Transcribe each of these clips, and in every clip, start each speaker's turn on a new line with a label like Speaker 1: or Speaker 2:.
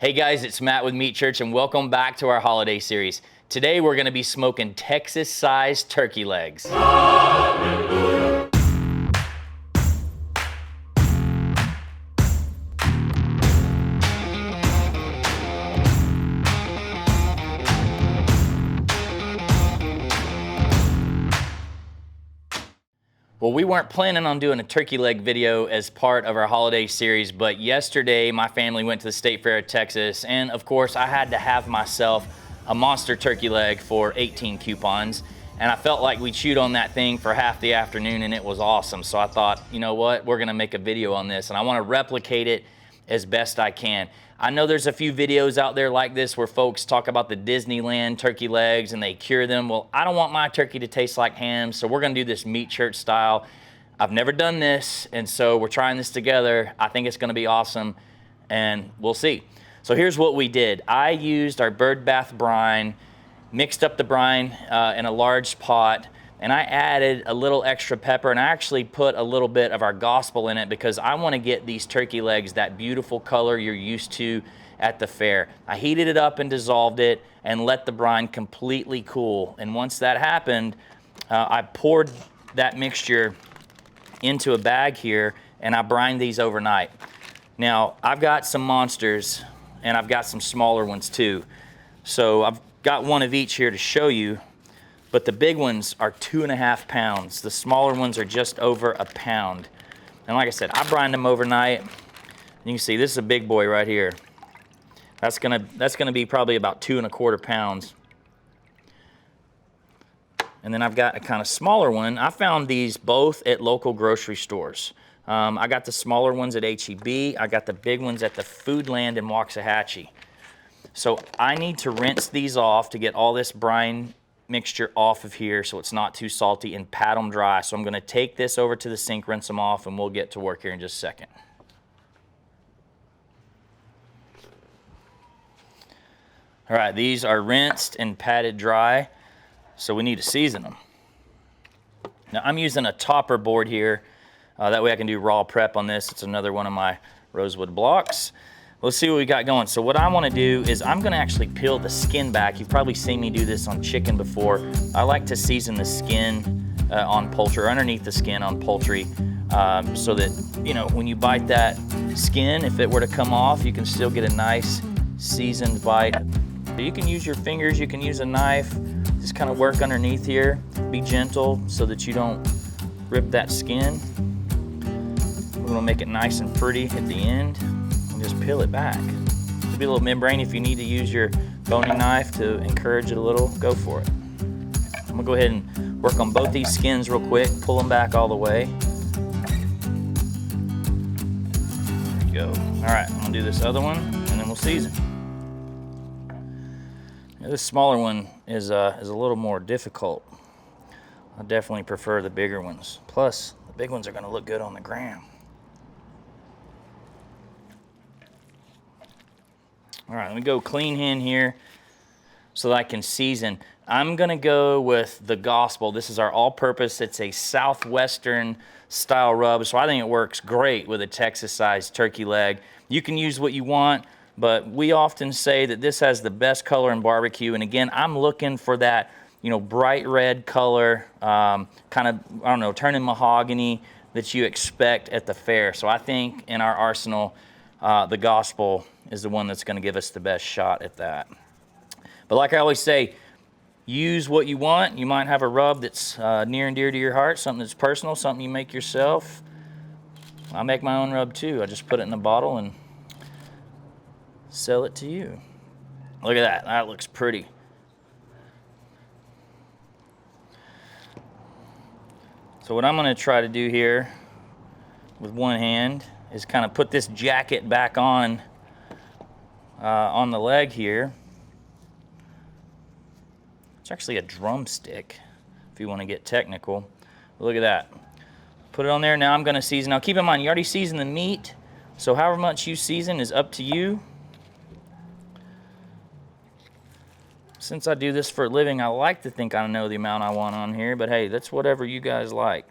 Speaker 1: Hey guys, it's Matt with Meat Church and welcome back to our holiday series. Today we're going to be smoking Texas-sized turkey legs. Well, we weren't planning on doing a turkey leg video as part of our holiday series, but yesterday my family went to the State Fair of Texas, and of course I had to have myself a monster turkey leg for 18 coupons, and I felt like we chewed on that thing for half the afternoon and it was awesome. So I thought, you know what, we're gonna make a video on this and I wanna replicate it as best I can. I know there's a few videos out there like this where folks talk about the Disneyland turkey legs and they cure them. Well, I don't want my turkey to taste like ham, so we're gonna do this Meat Church style. I've never done this, and so we're trying this together. I think it's gonna be awesome, and we'll see. So here's what we did. I used our bird bath brine, mixed up the brine in a large pot, and I added a little extra pepper, and I actually put a little bit of our gospel in it because I want to get these turkey legs that beautiful color you're used to at the fair. I heated it up and dissolved it and let the brine completely cool. And once that happened, I poured that mixture into a bag here and I brined these overnight. Now, I've got some monsters and I've got some smaller ones too. So I've got one of each here to show you. But the big ones are 2.5 pounds. The smaller ones are just over a pound. And like I said, I brined them overnight. You can see this is a big boy right here. That's gonna be probably about 2.25 pounds. And then I've got a kind of smaller one. I found these both at local grocery stores. I got the smaller ones at H-E-B. I got the big ones at the Foodland in Waxahachie. So I need to rinse these off to get all this brine mixture off of here so it's not too salty, and pat them dry. So I'm going to take this over to the sink, rinse them off, and we'll get to work here in just a second. All right, these are rinsed and patted dry, so we need to season them. Now I'm using a topper board here, that way I can do raw prep on this. It's another one of my rosewood blocks. Let's see what we got going. So what I want to do is I'm going to actually peel the skin back. You've probably seen me do this on chicken before. I like to season the skin on poultry, or underneath the skin on poultry, so that, you know, when you bite that skin, if it were to come off, you can still get a nice seasoned bite. So you can use your fingers, you can use a knife, just kind of work underneath here. Be gentle so that you don't rip that skin. We're going to make it nice and pretty at the end. Just peel it back. There'll be a little membrane. If you need to use your boning knife to encourage it a little, go for it. I'm gonna go ahead and work on both these skins real quick, pull them back all the way. There you go. All right, I'm gonna do this other one and then we'll season. Now, this smaller one is a little more difficult. I definitely prefer the bigger ones. Plus, the big ones are gonna look good on the gram. All right, let me go clean hand here so that I can season. I'm gonna go with the gospel. This is our all-purpose. It's a Southwestern style rub, so I think it works great with a Texas-sized turkey leg. You can use what you want, but we often say that this has the best color in barbecue. And again, I'm looking for that, you know, bright red color, kind of, I don't know, turning mahogany that you expect at the fair. So I think in our arsenal, the gospel is the one that's going to give us the best shot at that. But like I always say, use what you want. You might have a rub that's near and dear to your heart, something that's personal, something you make yourself. I make my own rub too. I just put it in a bottle and sell it to you. Look at that. That looks pretty. So what I'm going to try to do here with one hand is kind of put this jacket back on the leg here. It's actually a drumstick, if you want to get technical. But look at that. Put it on there. Now I'm going to season. Now keep in mind, you already seasoned the meat, so however much you season is up to you. Since I do this for a living, I like to think I know the amount I want on here, but hey, that's whatever you guys like.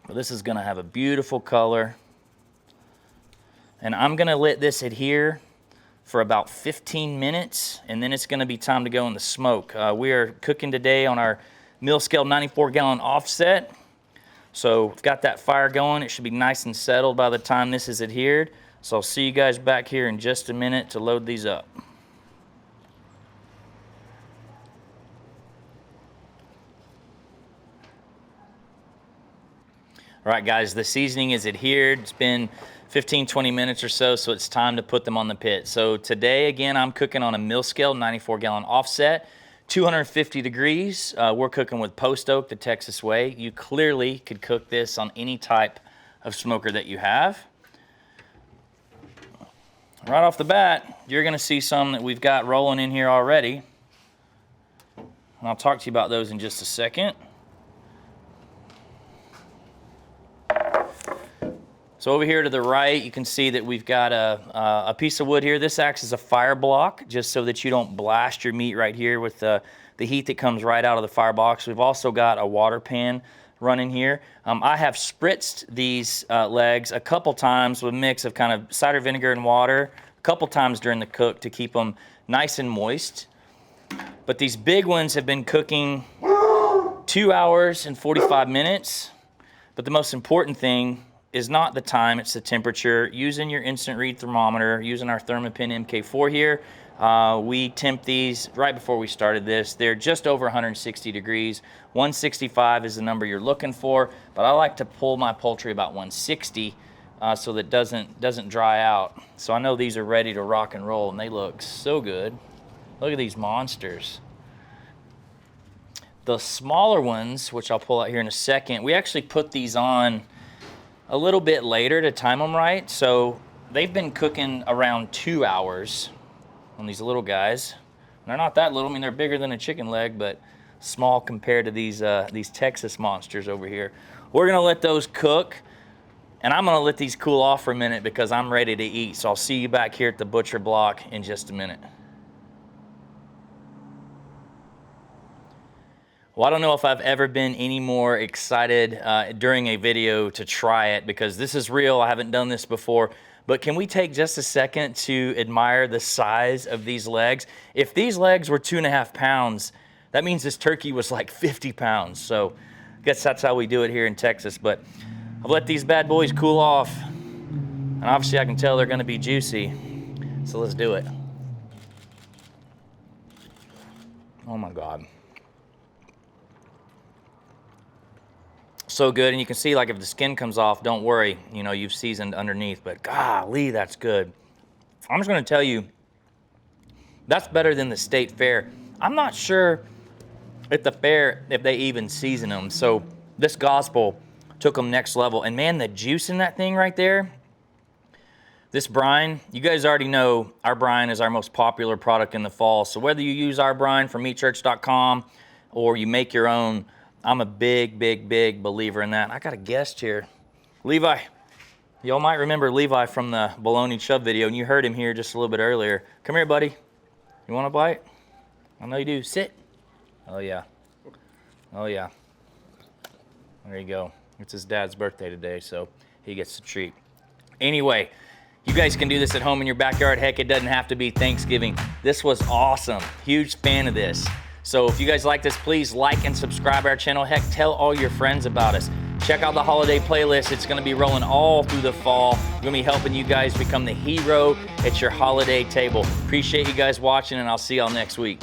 Speaker 1: But this is going to have a beautiful color. And I'm gonna let this adhere for about 15 minutes, and then it's gonna be time to go in the smoke. We are cooking today on our mill scale 94-gallon offset. So we've got that fire going. It should be nice and settled by the time this is adhered. So I'll see you guys back here in just a minute to load these up. All right, guys, the seasoning is adhered. It's been 15-20 minutes or so, so it's time to put them on the pit. So today, again, I'm cooking on a mill scale 94-gallon offset, 250 degrees. We're cooking with post oak the Texas way. You clearly could cook this on any type of smoker that you have. Right off the bat, you're gonna see some that we've got rolling in here already. And I'll talk to you about those in just a second. So over here to the right, you can see that we've got a piece of wood here. This acts as a fire block, just so that you don't blast your meat right here with the heat that comes right out of the firebox. We've also got a water pan running here. I have spritzed these legs a couple times with a mix of kind of cider vinegar and water, a couple times during the cook to keep them nice and moist. But these big ones have been cooking 2 hours and 45 minutes. But the most important thing is not the time, it's the temperature. Using your instant read thermometer, using our Thermopin MK4 here, we temp these right before we started this. They're just over 160 degrees. 165 is the number you're looking for, but I like to pull my poultry about 160 so that doesn't dry out. So I know these are ready to rock and roll, and they look so good. Look at these monsters. The smaller ones, which I'll pull out here in a second, we actually put these on a little bit later to time them right. So they've been cooking around 2 hours on these little guys. They're not that little. I mean, they're bigger than a chicken leg, but small compared to these Texas monsters over here. We're gonna let those cook, and I'm gonna let these cool off for a minute because I'm ready to eat. So I'll see you back here at the butcher block in just a minute. Well, I don't know if I've ever been any more excited during a video to try it, because this is real. I haven't done this before. But can we take just a second to admire the size of these legs? If these legs were 2.5 pounds, that means this turkey was like 50 pounds. So I guess that's how we do it here in Texas. But I've let these bad boys cool off. And obviously I can tell they're gonna be juicy. So let's do it. Oh my God. So good. And you can see, like, if the skin comes off, don't worry, you know, you've seasoned underneath. But golly, that's good. I'm just going to tell you, that's better than the state fair. I'm not sure at the fair if they even season them. So this gospel took them next level. And man, the juice in that thing right there, this brine, you guys already know our brine is our most popular product in the fall. So whether you use our brine from meatchurch.com or you make your own, I'm a big, big, big believer in that. I got a guest here, Levi. Y'all might remember Levi from the bologna chub video, and you heard him here just a little bit earlier. Come here, buddy. You want a bite? I know you do. Sit. Oh, yeah. Oh, yeah. There you go. It's his dad's birthday today, so he gets a treat. Anyway, you guys can do this at home in your backyard. Heck, it doesn't have to be Thanksgiving. This was awesome. Huge fan of this. So if you guys like this, please like and subscribe our channel. Heck, tell all your friends about us. Check out the holiday playlist. It's gonna be rolling all through the fall. We're gonna be helping you guys become the hero at your holiday table. Appreciate you guys watching, and I'll see y'all next week.